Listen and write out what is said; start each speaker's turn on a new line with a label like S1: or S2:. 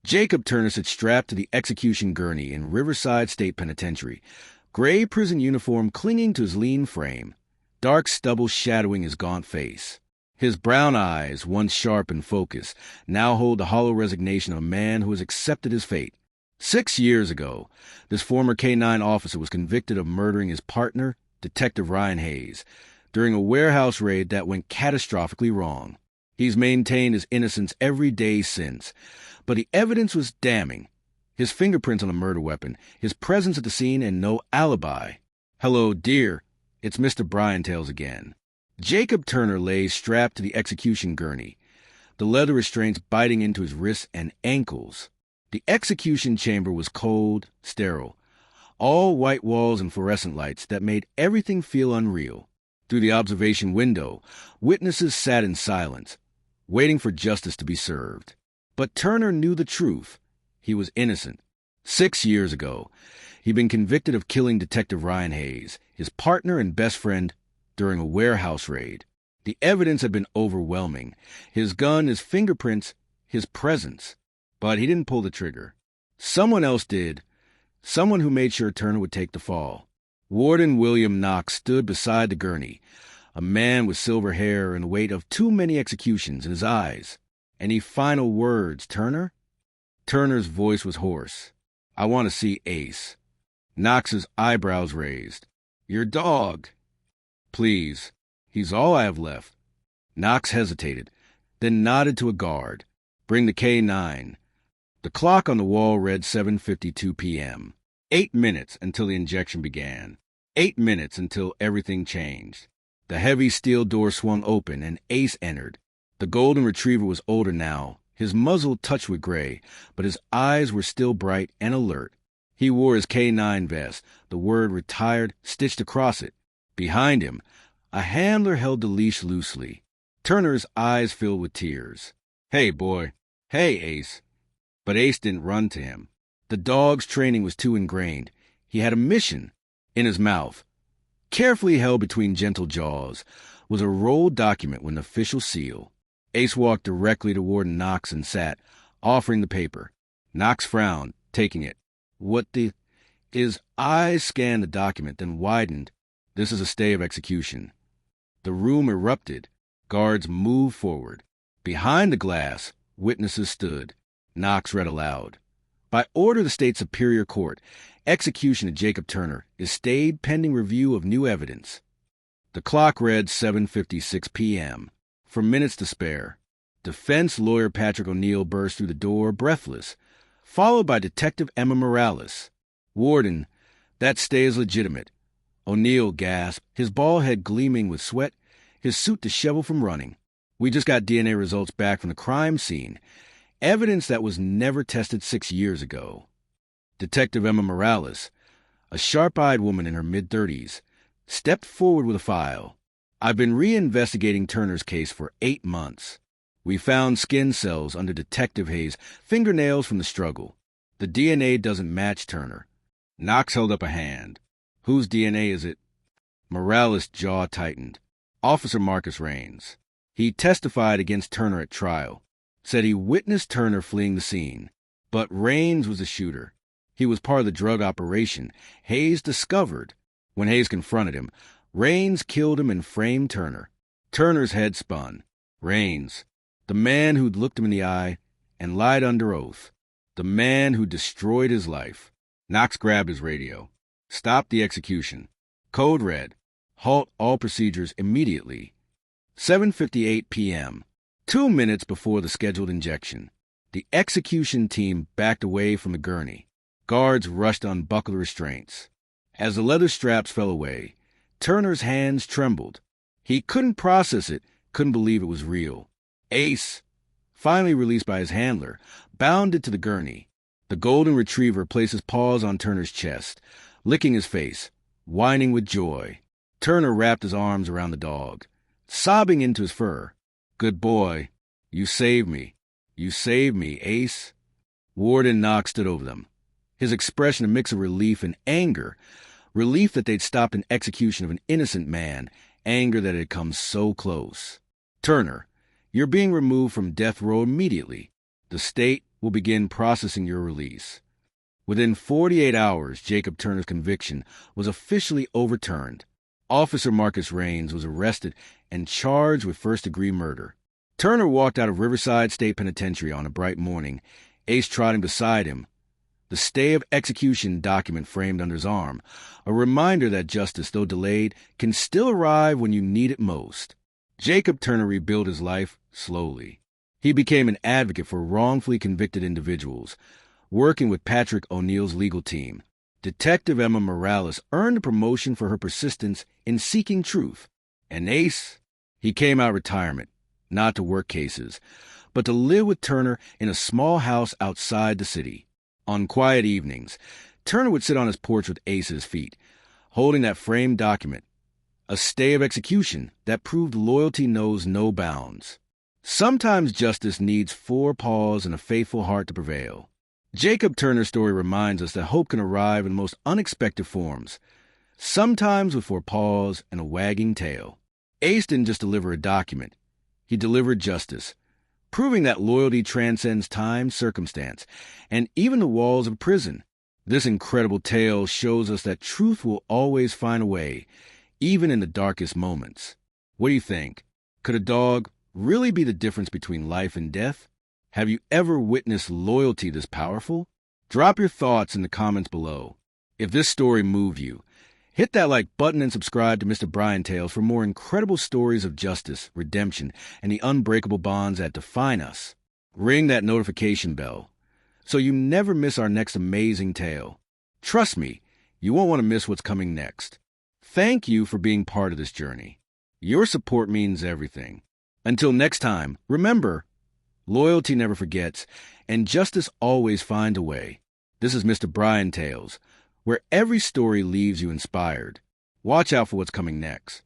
S1: Jacob Turner sits strapped to the execution gurney in Riverside State Penitentiary, gray prison uniform clinging to his lean frame, dark stubble shadowing his gaunt face. His brown eyes, once sharp and focused, now hold the hollow resignation of a man who has accepted his fate. 6 years ago, this former K-9 officer was convicted of murdering his partner, Detective Ryan Hayes, during a warehouse raid that went catastrophically wrong. He's maintained his innocence every day since, but the evidence was damning. His fingerprints on the murder weapon, his presence at the scene, and no alibi. "Hello, dear. It's Mr. Bryan Tales again." Jacob Turner lays strapped to the execution gurney, the leather restraints biting into his wrists and ankles. The execution chamber was cold, sterile, all white walls and fluorescent lights that made everything feel unreal. Through the observation window, witnesses sat in silence, waiting for justice to be served. But Turner knew the truth. He was innocent. 6 years ago, he'd been convicted of killing Detective Ryan Hayes, his partner and best friend, during a warehouse raid. The evidence had been overwhelming. His gun, his fingerprints, his presence. But he didn't pull the trigger. Someone else did. Someone who made sure Turner would take the fall. Warden William Knox stood beside the gurney, a man with silver hair and the weight of too many executions in his eyes. "Any final words, Turner?" Turner's voice was hoarse. "I want to see Ace." Knox's eyebrows raised. "Your dog." "Please. He's all I have left." Knox hesitated, then nodded to a guard. "Bring the K-9. The clock on the wall read 7:52 p.m. 8 minutes until the injection began. 8 minutes until everything changed. The heavy steel door swung open and Ace entered. The golden retriever was older now, his muzzle touched with gray, but his eyes were still bright and alert. He wore his K-9 vest, the word "retired" stitched across it. Behind him, a handler held the leash loosely. Turner's eyes filled with tears. "Hey, boy. Hey, Ace." But Ace didn't run to him. The dog's training was too ingrained. He had a mission. In his mouth, carefully held between gentle jaws, was a rolled document with an official seal. Ace walked directly to Warden Knox and sat, offering the paper. Knox frowned, taking it. "What the—" His eyes scanned the document, then widened. "This is a stay of execution." The room erupted. Guards moved forward. Behind the glass, witnesses stood. Knox read aloud. "By order of the State Superior Court, execution of Jacob Turner is stayed pending review of new evidence." The clock read 7:56 p.m. For minutes to spare, defense lawyer Patrick O'Neill burst through the door, breathless, followed by Detective Emma Morales. "Warden, that stay is legitimate." O'Neill gasped, his bald head gleaming with sweat, his suit disheveled from running. "We just got DNA results back from the crime scene. Evidence that was never tested 6 years ago." Detective Emma Morales, a sharp-eyed woman in her mid-30s, stepped forward with a file. "I've been reinvestigating Turner's case for 8 months. We found skin cells under Detective Hayes' fingernails from the struggle. The DNA doesn't match Turner." Knox held up a hand. "Whose DNA is it?" Morales' jaw tightened. "Officer Marcus Raines. He testified against Turner at trial. Said he witnessed Turner fleeing the scene. But Raines was the shooter. He was part of the drug operation Hayes discovered. When Hayes confronted him, Raines killed him and framed Turner." Turner's head spun. Raines, the man who'd looked him in the eye and lied under oath. The man who destroyed his life. Knox grabbed his radio. "Stop the execution. Code red. Halt all procedures immediately." 7:58 p.m. 2 minutes before the scheduled injection. The execution team backed away from the gurney. Guards rushed to unbuckle the restraints. As the leather straps fell away, Turner's hands trembled. He couldn't process it, couldn't believe it was real. Ace, finally released by his handler, bounded to the gurney. The golden retriever placed his paws on Turner's chest, licking his face, whining with joy. Turner wrapped his arms around the dog, sobbing into his fur. "Good boy. You saved me. You saved me, Ace." Warden Knox stood over them, his expression a mix of relief and anger. Relief that they'd stopped an execution of an innocent man, anger that had come so close. "Turner, you're being removed from death row immediately. The state will begin processing your release. Within 48 hours, Jacob Turner's conviction was officially overturned. Officer Marcus Raines was arrested and charged with first-degree murder. Turner walked out of Riverside State Penitentiary on a bright morning, Ace trotting beside him, the stay of execution document framed under his arm, a reminder that justice, though delayed, can still arrive when you need it most. Jacob Turner rebuilt his life slowly. He became an advocate for wrongfully convicted individuals, working with Patrick O'Neill's legal team. Detective Emma Morales earned a promotion for her persistence in seeking truth. And Ace, he came out of retirement, not to work cases, but to live with Turner in a small house outside the city. On quiet evenings, Turner would sit on his porch with Ace at his feet, holding that framed document, a stay of execution that proved loyalty knows no bounds. Sometimes justice needs 4 paws and a faithful heart to prevail. Jacob Turner's story reminds us that hope can arrive in the most unexpected forms, sometimes with 4 paws and a wagging tail. Ace didn't just deliver a document. He delivered justice, proving that loyalty transcends time, circumstance, and even the walls of prison. This incredible tale shows us that truth will always find a way, even in the darkest moments. What do you think? Could a dog really be the difference between life and death? Have you ever witnessed loyalty this powerful? Drop your thoughts in the comments below. If this story moved you, hit that like button and subscribe to Mr. Bryan Tales for more incredible stories of justice, redemption, and the unbreakable bonds that define us. Ring that notification bell so you never miss our next amazing tale. Trust me, you won't want to miss what's coming next. Thank you for being part of this journey. Your support means everything. Until next time, remember, loyalty never forgets, and justice always finds a way. This is Mr. Bryan Tales, where every story leaves you inspired. Watch out for what's coming next.